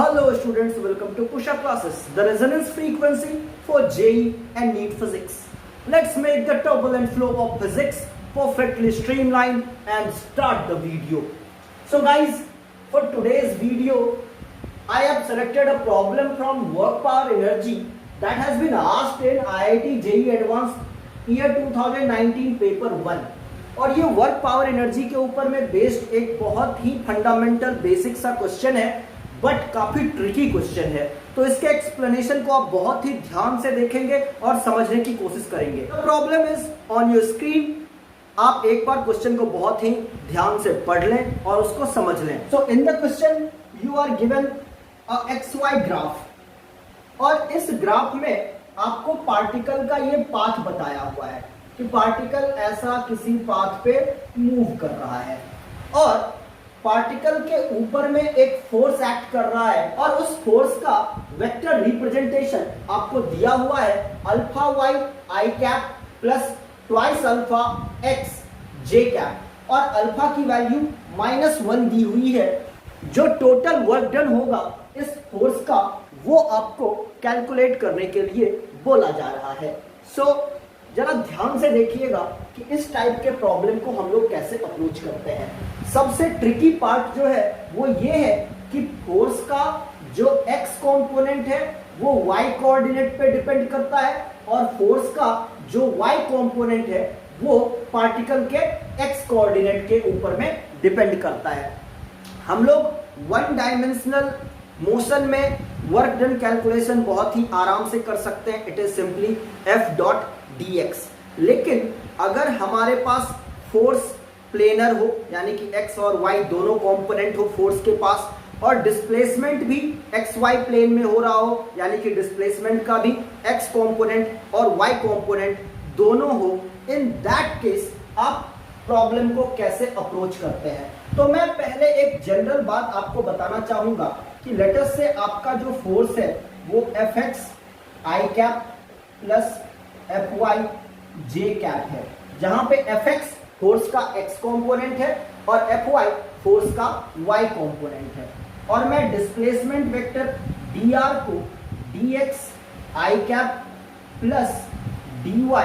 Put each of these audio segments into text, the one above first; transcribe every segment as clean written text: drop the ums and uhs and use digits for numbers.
Hello students, welcome to Push-Up Classes, the resonance frequency for JEE and NEET physics. Let's make the turbulent flow of physics perfectly streamlined and start the video. So guys, for today's video, I have selected a problem from work power energy that has been asked in IIT JEE Advanced year 2019 paper 1. और ये work power energy के ऊपर में based एक बहुत ही fundamental basic सा question है, but काफी ट्रिकी क्वेश्चन है। तो इसके एक्सप्लेनेशन को आप बहुत ही ध्यान से देखेंगे और समझने की कोशिश करेंगे। The problem is on your screen. आप एक बार क्वेश्चन को बहुत ही ध्यान से पढ़ लें और उसको समझ लें। So in the question you are given a XY graph, और इस ग्राफ में आपको पार्टिकल का ये पाथ बताया हुआ है कि पार्टिकल ऐसा किसी पाथ पे मूव कर रहा है और पार्टिकल के ऊपर में एक फोर्स एक्ट कर रहा है, और उस फोर्स का वेक्टर रिप्रेजेंटेशन आपको दिया हुआ है alpha Y I cap plus twice alpha X J cap, और अल्फा की वैल्यू -1 दी हुई है। जो टोटल वर्क डन होगा इस फोर्स का वो आपको कैलकुलेट करने के लिए बोला जा रहा है। जरा ध्यान से देखिएगा कि इस टाइप के प्रॉब्लम को हम लोग कैसे अप्रोच करते हैं। सबसे ट्रिकी पार्ट जो है वो ये है कि फोर्स का जो x कंपोनेंट है वो y कोऑर्डिनेट पे डिपेंड करता है, और फोर्स का जो y कंपोनेंट है वो पार्टिकल के x कोऑर्डिनेट के ऊपर में डिपेंड करता है। हम लोग वन डायमेंशनल मोशन में वर्क डन कैलकुलेशन बहुत ही आराम से कर सकते हैं। It is simply F.dx। लेकिन अगर हमारे पास फोर्स प्लेनर हो, यानी कि x और y दोनों कंपोनेंट हो फोर्स के पास, और डिस्प्लेसमेंट भी xy प्लेन में हो रहा हो, यानी कि डिस्प्लेसमेंट का भी x कंपोनेंट और y कंपोनेंट दोनों हो, इन दैट केस आप प्रॉब्लम को कैसे अप्रोच करते हैं। तो मैं पहले एक जनरल बात आपको बताना चाहूंगा कि लेटस से आपका जो फोर्स है वो Fx i cap plus Fy j cap है, जहां पे Fx फोर्स का x कंपोनेंट है और Fy फोर्स का y कंपोनेंट है, और मैं डिस्प्लेसमेंट वेक्टर dr को dx i cap plus dy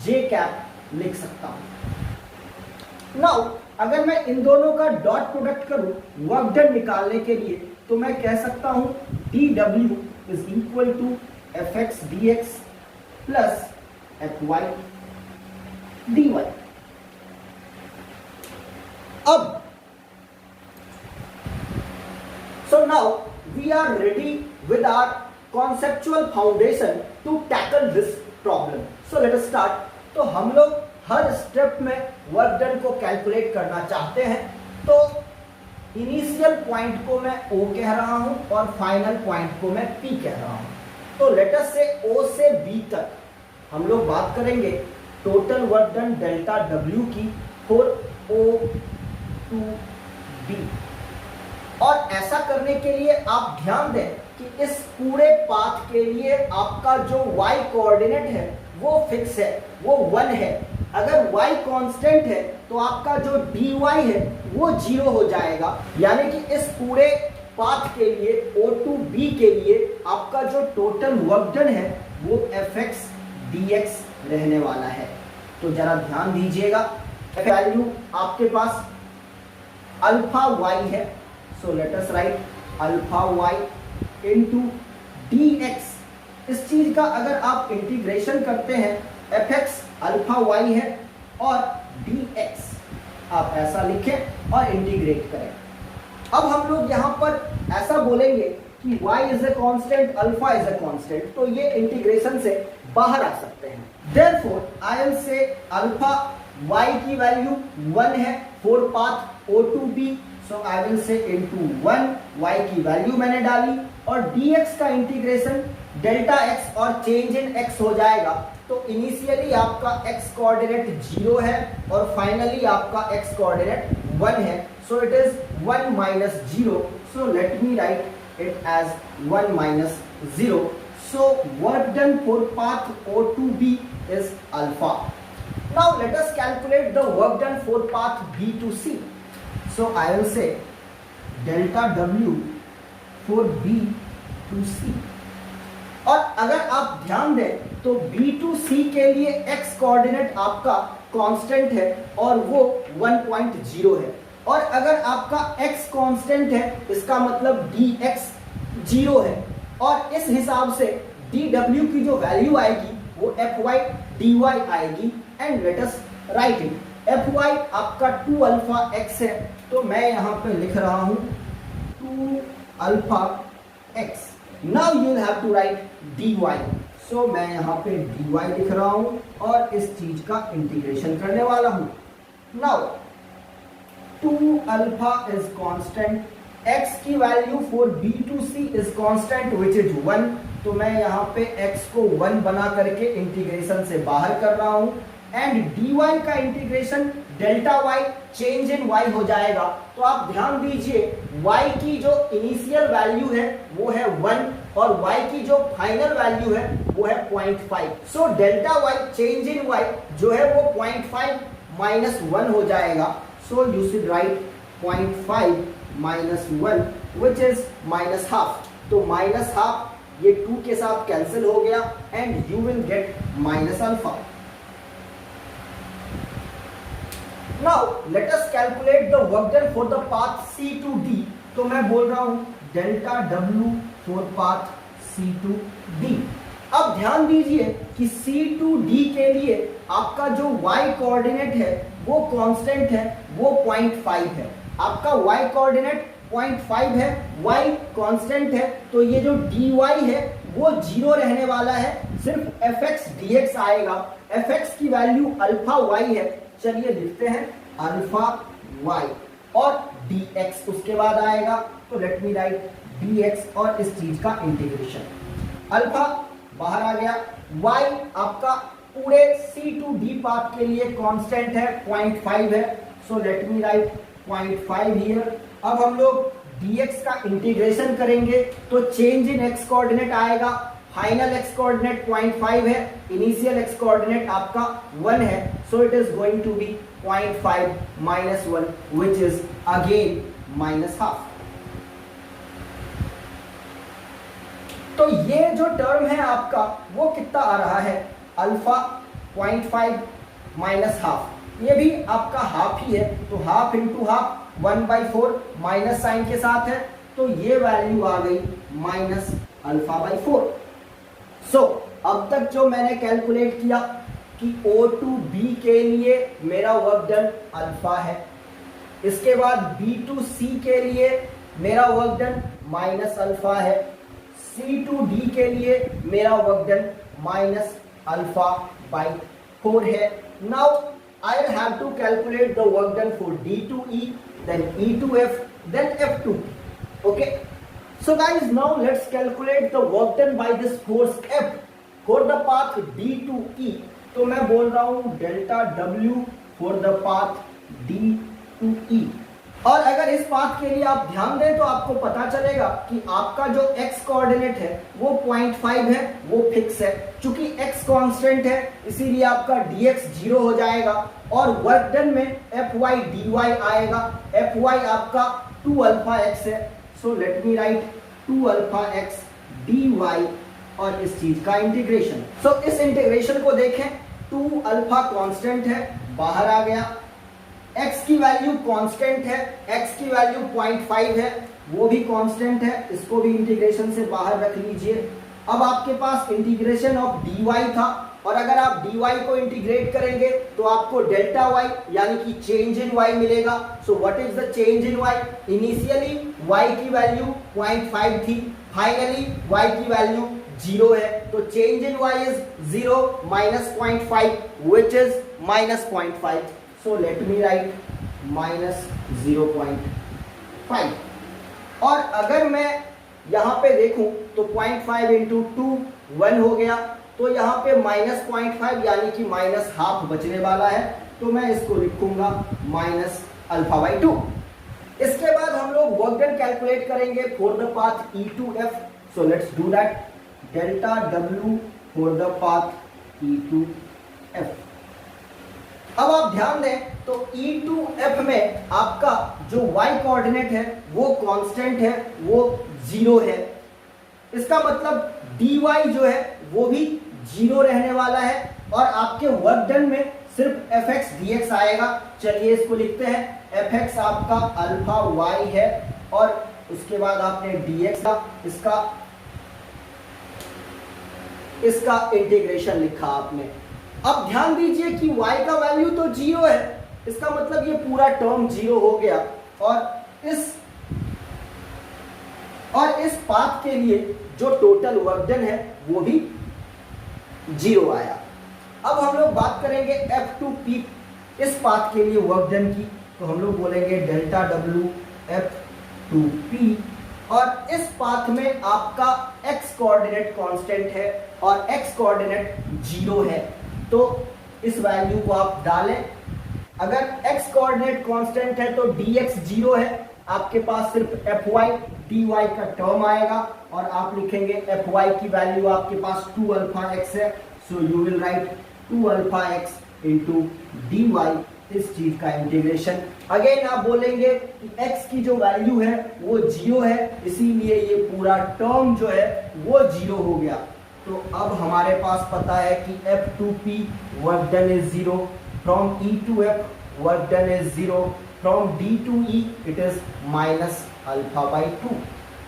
j cap लिख सकता हूं। नाउ अगर मैं इन दोनों का डॉट प्रोडक्ट करूं वर्क डन निकालने के लिए, तो मैं कह सकता हूं dw is equal to Fx dx plus Fy dy। अब so now we are ready with our conceptual foundation to tackle this problem. So let us start. तो हम लोग हर स्टेप में वर्क डन को कैलकुलेट करना चाहते हैं। तो इनिशियल पॉइंट को मैं O कह रहा हूं और फाइनल पॉइंट को मैं P कह रहा हूं। तो लेटस से O से B तक हम लोग बात करेंगे total work done delta W की फॉर O टू B। और ऐसा करने के लिए आप ध्यान दें कि इस पूरे पाथ के लिए आपका जो y कोऑर्डिनेट है वो फिक्स है, वो 1 है। अगर y कांस्टेंट है तो आपका जो dy है वो 0 हो जाएगा, यानी कि इस पूरे पाथ के लिए O टू B के लिए आपका जो टोटल वर्क डन है वो Fx dx रहने वाला है। तो जरा ध्यान दीजिएगा, वैल्यू आपके पास अल्फा y है, so let us right alpha y into dx। इस चीज का अगर आप इंटीग्रेशन करते हैं Fx अल्फा y है और dx आप ऐसा लिखें और इंटीग्रेट करें। अब हम लोग यहाँ पर ऐसा बोलेंगे कि y is a constant, alpha is a constant, तो ये इंटीग्रेशन से बाहर आ सकते हैं। Therefore I will say alpha y की वैल्यू 1 है for path O to B, so I will say into 1, y की वैल्यू मैंने डाली, और dx का इंटीग्रेशन डेल्टा x और चेंज इन x हो जाएगा। तो इनिशियली आपका x कोऑर्डिनेट 0 है और फाइनली आपका x कोऑर्डिनेट 1 है, so it is 1 minus 0। So let me write it as 1 minus 0। So work done for path O to B is alpha. Now let us calculate the work done for path B to C. So I will say delta W for B to C. और अगर आप ध्यान दें तो B to सी के लिए x coordinate आपका constant है और वो 1.0 है। और अगर आपका x कांस्टेंट है इसका मतलब dx 0 है। और इस हिसाब से dw की जो वैल्यू आएगी वो fy dy आएगी। And let us right it. fy आपका 2 अल्फा x है, तो मैं यहां पे लिख रहा हूं 2 alpha x। Now you will have to write dy। So मैं यहां पे dy लिख रहा हूं और इस चीज का इंटीग्रेशन करने वाला हूं। Now 2 alpha is constant, x की value for b to c is constant which is 1। तो मैं यहाँ पे x को 1 बना करके इंटीग्रेशन से बाहर कर रहा हूँ। एंड dy का integration delta y change in y हो जाएगा। तो आप ध्यान दीजिए y की जो इनिशियल वैल्यू है वो है 1 और y की जो फाइनल वैल्यू है वो है 0.5। So delta y change in y जो है वो 0.5 माइनस 1 हो जाएगा। So you should write 0.5 minus 1 which is minus half. तो माइनस हाफ ये 2 के साथ कैंसिल हो गया and you will get minus alpha. Now let us calculate the work done for the path C to D। तो मैं बोल रहा हूं delta W for path C to D। अब ध्यान दीजिए कि C टू D के लिए आपका जो y कोऑर्डिनेट है वो कांस्टेंट है, वो 0.5 है। आपका y कोऑर्डिनेट 0.5 है, y कांस्टेंट है, तो ये जो dy है वो 0 रहने वाला है, सिर्फ fx dx आएगा। fx की वैल्यू अल्फा y है, चलिए लिखते हैं अल्फा y और dx उसके बाद आएगा। तो लेट मी राइट dx और इस चीज का इंटीग्रेशन। अल्फा बाहर आ गया, y आपका पूरे C टू D पाथ के लिए कांस्टेंट है, 0.5 है। So let me write 0.5 here. अब हम लोग dx का इंटीग्रेशन करेंगे तो चेंज इन x कोऑर्डिनेट आएगा। फाइनल x कोऑर्डिनेट 0.5 है, इनिशियल x कोऑर्डिनेट आपका 1 है। So it is going to be 0.5 minus 1 which is again minus half. तो ये जो टर्म है आपका वो कितना आ रहा है, अल्फा 0.5 माइनस हाफ। ये भी आपका हाफ ही है, तो half into half 1/4 minus sign के साथ है, तो ये वैल्यू आ गई माइनस अल्फा बाई 4। सो अब तक जो मैंने कैलकुलेट किया कि O टू B के लिए मेरा वर्क डन अल्फा है, इसके बाद B टू C के लिए मेरा वर्क डन माइनस अल्फा है, C टू D के लिए मेरा work done minus alpha by 4 है। Now I'll have to calculate the work done for D to E, then E to F, then F to P. Okay. So guys, now let's calculate the work done by this force F for the path D to E. तो मैं बोल रहा हूँ delta W for the path D to E। और अगर इस path के लिए आप ध्यान दें तो आपको पता चलेगा कि आपका जो x कोऑर्डिनेट है वो 0.5 है, वो फिक्स है। चूंकि x कांस्टेंट है इसीलिए आपका dx 0 हो जाएगा और वर्क डन में fy dy आएगा। fy आपका 2 अल्फा x है, so let me right 2 alpha x dy और इस चीज का इंटीग्रेशन। सो इस इंटीग्रेशन को देखें, 2 अल्फा कांस्टेंट है, बाहर आ गया। x की वैल्यू कांस्टेंट है, x की वैल्यू 0.5 है, वो भी कांस्टेंट है, इसको भी इंटीग्रेशन से बाहर रख लीजिए। अब आपके पास इंटीग्रेशन ऑफ dy था और अगर आप dy को इंटीग्रेट करेंगे तो आपको डेल्टा y यानी कि चेंज इन y मिलेगा। So what is the change in y? Initially y की वैल्यू 0.5 थी, फाइनली y की वैल्यू 0 है, तो change in y is 0 minus 0.5 which is minus 0.5। So let me write minus 0.5। और अगर मैं यहाँ पे देखूं तो 0.5 इंटू 2 1 हो गया, तो यहाँ पे माइनस 0.5 यानी कि माइनस हाफ बचने वाला है, तो मैं इसको लिखूंगा माइनस अल्फा बाई 2। इसके बाद हम लोग वर्क डन कैलकुलेट करेंगे for the path E to F। So let's do that. Delta W for the path E to F। अब आप ध्यान दें तो E2F में आपका जो y कोऑर्डिनेट है वो कांस्टेंट है, वो 0 है। इसका मतलब dy जो है वो भी 0 रहने वाला है और आपके वर्क डन में सिर्फ fx dx आएगा। चलिए इसको लिखते हैं, fx आपका अल्फा y है और उसके बाद आपने dx का इसका इंटीग्रेशन लिखा आपने। अब ध्यान दीजिए कि y का वैल्यू तो 0 है, इसका मतलब ये पूरा टर्म 0 हो गया और इस पाथ के लिए जो टोटल वर्क डन है वो भी 0 आया। अब हम लोग बात करेंगे F2P इस पाथ के लिए वर्क डन की, तो हम लोग बोलेंगे डेल्टा W F2P और इस पाथ में आपका x कोऑर्डिनेट कांस्टेंट है और x कोऑर्डिनेट 0 है, तो इस वैल्यू को आप डालें। अगर x कोऑर्डिनेट कांस्टेंट है तो dx 0 है, आपके पास सिर्फ fy dy का टर्म आएगा और आप लिखेंगे fy की वैल्यू आपके पास 2 अल्फा x है, so you will write 2 alpha x into dy, इस चीज का इंटीग्रेशन। अगेन आप बोलेंगे कि x की जो वैल्यू है वो 0 है, इसीलिए ये पूरा टर्म जो है वो 0 हो गया। तो अब हमारे पास पता है कि F2P work done is 0, from E2F work done is 0, from D to E it is minus alpha by 2।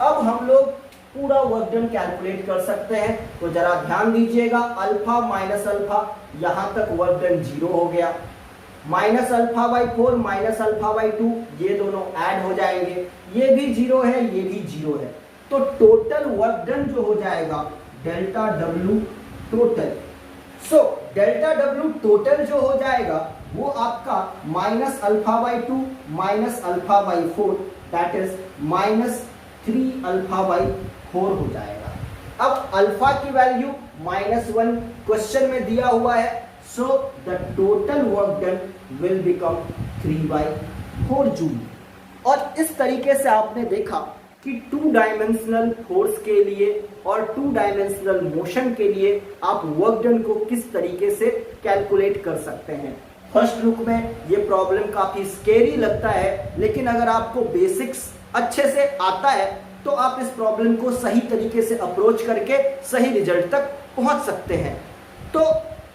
अब हम लोग पूरा वर्क डन कैलकुलेट कर सकते हैं, तो जरा ध्यान दीजिएगा, अल्फा माइनस अल्फा यहां तक वर्क डन 0 हो गया, minus alpha by 4 minus alpha by 2 ये दोनों ऐड हो जाएंगे, ये भी 0 है ये भी 0 है, तो टोटल वर्क डन जो हो जाएगा delta W total. So delta W total जो हो जाएगा वो आपका minus alpha by 2 minus alpha by 4 that is minus 3 alpha by 4 हो जाएगा। अब अल्फा की वैल्यू -1 क्वेश्चन में दिया हुआ है, so the total work done will become 3/4 joule. और इस तरीके से आपने देखा कि 2 डायमेंशनल फोर्स के लिए और 2 डायमेंशनल मोशन के लिए आप वर्क डन को किस तरीके से कैलकुलेट कर सकते हैं। फर्स्ट लुक में ये प्रॉब्लम काफी स्केरी लगता है, लेकिन अगर आपको बेसिक्स अच्छे से आता है तो आप इस प्रॉब्लम को सही तरीके से अप्रोच करके सही रिजल्ट तक पहुंच सकते हैं। तो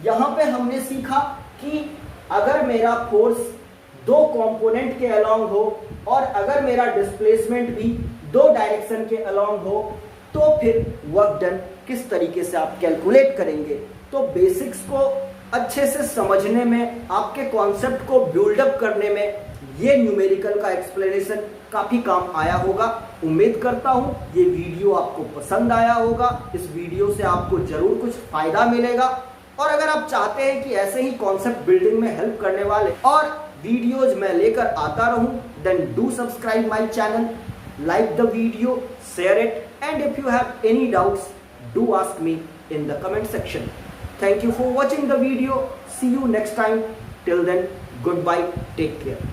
यहाँ पे हमने सीखा कि अगर मेरा फोर्स 2 कंपोनेंट के अलोंग हो और अगर मेरा डिस्प्लेसमेंट भी 2 डायरेक्शन के अलोंग हो तो फिर वर्क डन किस तरीके से आप कैलकुलेट करेंगे। तो बेसिक्स को अच्छे से समझने में, आपके कॉन्सेप्ट को बिल्डअप करने में ये न्यूमेरिकल का एक्सप्लेनेशन काफी काम आया होगा। उम्मीद करता हूँ ये वीडियो आपको पसंद आया होगा, इस वीडियो से आपको जरूर कुछ फायदा मिलेगा। और अगर आप चाहते हैं कि ऐसे ही कॉन्सेप्ट बिल्डिंग में हेल्प करने वाले और वीडियोज मैं लेकर आता रहूं, then do subscribe my channel, like the video, share it, and if you have any doubts, do ask me in the comment section. Thank you for watching the video. See you next time. Till then, goodbye. Take care.